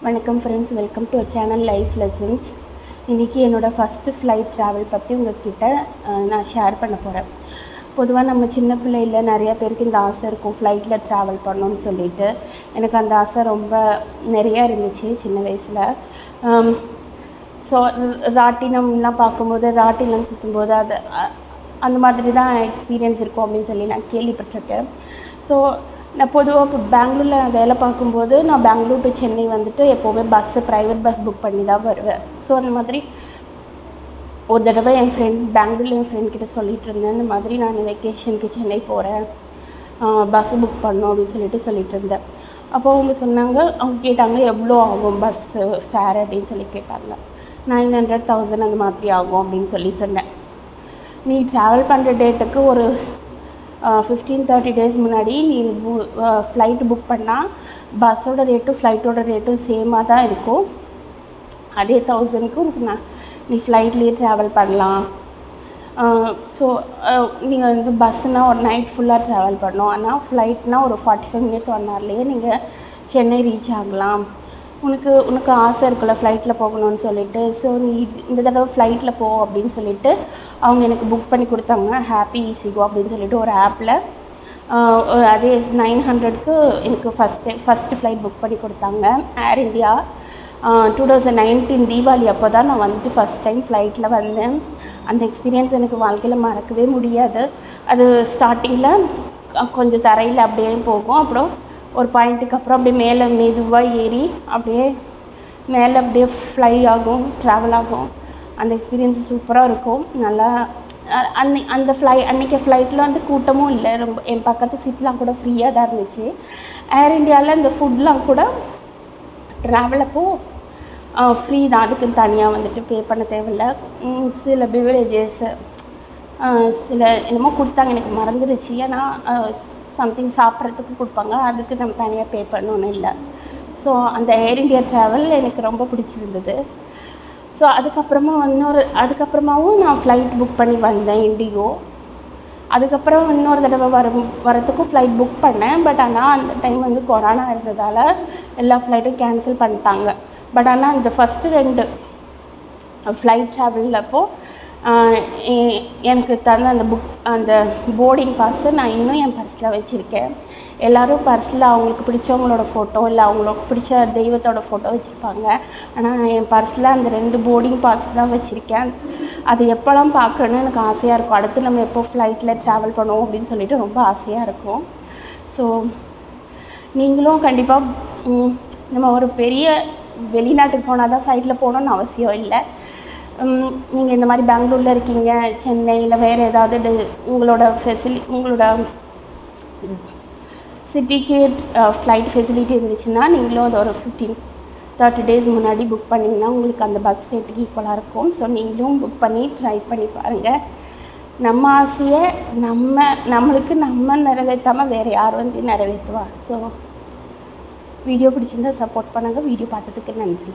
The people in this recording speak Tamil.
வணக்கம் friends, welcome to our channel life lessons. இன்றைக்கி என்னோடய ஃபஸ்ட்டு ஃப்ளைட் ட்ராவல் பற்றி உங்கள்கிட்ட நான் ஷேர் பண்ண போகிறேன். பொதுவாக நம்ம சின்ன பிள்ளையில் நிறைய பேருக்கு இந்த ஆசை இருக்கும், ஃப்ளைட்டில் ட்ராவல் பண்ணணும்னு சொல்லிட்டு. எனக்கு அந்த ஆசை ரொம்ப நிறையா இருந்துச்சு சின்ன வயசில். ஸோ ராட்டினம்லாம் பார்க்கும்போது, ராட்டினம் சுற்றும்போது அது அந்த மாதிரி தான் எக்ஸ்பீரியன்ஸ் இருக்கும் அப்படின்னு சொல்லி நான் கேள்விப்பட்டிருக்கேன். ஸோ நான் பொதுவாக இப்போ பெங்களூரில் வேலை பார்க்கும்போது நான் பெங்களூர் டு சென்னை வந்துட்டு எப்போவுமே ப்ரைவேட் பஸ் புக் பண்ணி தான் வருவேன். ஸோ அந்த மாதிரி ஒரு தடவை என் பெங்களூரில் என் ஃப்ரெண்ட்கிட்ட சொல்லிகிட்டு இருந்தேன், இந்த மாதிரி நான் வெக்கேஷனுக்கு சென்னை போகிறேன், பஸ்ஸு புக் பண்ணணும் அப்படின்னு சொல்லிட்டு இருந்தேன். அப்போது அவங்க சொன்னாங்க, அவங்க கேட்டாங்க எவ்வளோ ஆகும் பஸ்ஸு ஃபேர் அப்படின்னு சொல்லி கேட்டாங்க. 900, 1000 அந்த மாதிரி ஆகும் அப்படின்னு சொன்னேன். நீ ட்ராவல் பண்ணுற டேட்டுக்கு ஒரு 15-30 டேஸ் முன்னாடி நீ ஃப்ளைட்டு புக் பண்ணால் பஸ்ஸோட ரேட்டும் ஃப்ளைட்டோட ரேட்டும் சேமாக தான் இருக்கும். அதே 1000க்கு நீ ஃப்ளைட்லேயே ட்ராவல் பண்ணலாம். ஸோ நீங்கள் வந்து பஸ்ஸுனால் ஒரு நைட் ஃபுல்லாக ட்ராவல் பண்ணணும். ஆனால் ஃப்ளைட்னால் ஒரு 45 மினிட்ஸ் 1 ஹவர்லேயே நீங்கள் சென்னை ரீச் ஆகலாம். உனக்கு ஆசை இருக்குல்ல ஃப்ளைட்டில் போகணும்னு சொல்லிட்டு. ஸோ நீ இந்த தடவை ஃப்ளைட்டில் போ அப்படின்னு சொல்லிட்டு அவங்க எனக்கு புக் பண்ணி கொடுத்தாங்க. ஹாப்பி ஈஸிகோ அப்படின்னு சொல்லிட்டு ஒரு ஆப்பில் அதே 900க்கு எனக்கு ஃபஸ்ட்டு ஃப்ளைட் புக் பண்ணி கொடுத்தாங்க. ஏர் இந்தியா 2019 தீபாவளி அப்போ தான் நான் வந்துட்டு ஃபஸ்ட் டைம் ஃப்ளைட்டில் வந்தேன். அந்த எக்ஸ்பீரியன்ஸ் எனக்கு வாழ்க்கையில் மறக்கவே முடியாது. அது ஸ்டார்டிங்கில் கொஞ்சம் தரையில் அப்படியே போகும், அப்புறம் ஒரு பாயிண்ட்டுக்கு அப்புறம் அப்படியே மேலே மெதுவாக ஏறி அப்படியே மேலே அப்படியே ஃப்ளை ஆகும், ட்ராவல் ஆகும். அந்த எக்ஸ்பீரியன்ஸ் சூப்பராக இருக்கும். நல்லா அன்றைக்கி ஃப்ளைட்டில் வந்து கூட்டமும் இல்லை, ரொம்ப என் பக்கத்து சீட்லாம் கூட ஃப்ரீயாக தான் இருந்துச்சு. ஏர் இந்தியாவில் இந்த ஃபுட்லாம் கூட ட்ராவல் அப்போது ஃப்ரீ தான், அதுக்குன்னு தனியாக வந்துட்டு பே பண்ண தேவையில்லை. சில பிவரேஜஸ் சில என்னமோ கொடுத்தாங்க, எனக்கு மறந்துடுச்சு. ஏன்னா சம்திங் சாப்பிட்றதுக்கு கொடுப்பாங்க, அதுக்கு நம்ம தனியாக பே பண்ணணுன்னு இல்லை. ஸோ அந்த ஏர் இந்தியா ட்ராவல் எனக்கு ரொம்ப பிடிச்சிருந்தது. ஸோ அதுக்கப்புறமாவும் நான் ஃப்ளைட் புக் பண்ணி வந்தேன், இண்டிகோ. அதுக்கப்புறம் இன்னொரு தடவை வரத்துக்கும் ஃப்ளைட் புக் பண்ணேன். பட் ஆனால் அந்த டைம் வந்து கொரோனா இருந்ததால் எல்லா ஃப்ளைட்டும் கேன்சல் பண்ணிட்டாங்க. பட் ஆனால் இந்த ஃபஸ்ட்டு 2 ஃப்ளைட் ட்ராவலில் அப்போது எனக்கு தந்த அந்த போர்டிங் பாஸை நான் இன்னும் என் பர்ஸில் வச்சுருக்கேன். எல்லோரும் பர்ஸில் அவங்களுக்கு பிடிச்சவங்களோட ஃபோட்டோ இல்லை அவங்களுக்கு பிடிச்ச தெய்வத்தோட ஃபோட்டோ வச்சுருப்பாங்க. ஆனால் நான் என் பர்ஸில் அந்த 2 போர்டிங் பாஸ் தான் வச்சுருக்கேன். அது எப்போல்லாம் பார்க்கணுன்னு எனக்கு ஆசையாக இருக்கும். அடுத்து நம்ம எப்போ ஃப்ளைட்டில் ட்ராவல் பண்ணுவோம் அப்படின்னு சொல்லிட்டு ரொம்ப ஆசையாக இருக்கும். ஸோ நீங்களும் கண்டிப்பாக நம்ம ஒரு பெரிய வெளிநாட்டுக்கு போனால் தான் ஃப்ளைட்டில் போகணுன்னு அவசியம் இல்லை. நீங்கள் இந்த மாதிரி பெங்களூரில் இருக்கீங்க, சென்னையில் வேறு ஏதாவது உங்களோட சிட்டிக்கு ஃப்ளைட் ஃபெசிலிட்டி இருந்துச்சுன்னா நீங்களும் அது ஒரு 15-30 டேஸ் முன்னாடி புக் பண்ணிங்கன்னா உங்களுக்கு அந்த பஸ் ரேட்டுக்கு ஈக்குவலாக இருக்கும். ஸோ நீங்களும் புக் பண்ணி ட்ரை பண்ணி பாருங்கள். நம்ம ஆசையை நம்மளுக்கு நிறைவேற்றாமல் வேறு யார் வந்து நிறைவேற்றுவா. ஸோ வீடியோ பிடிச்சிருந்தா சப்போர்ட் பண்ணுங்கள். வீடியோ பார்த்ததுக்கு நன்றி.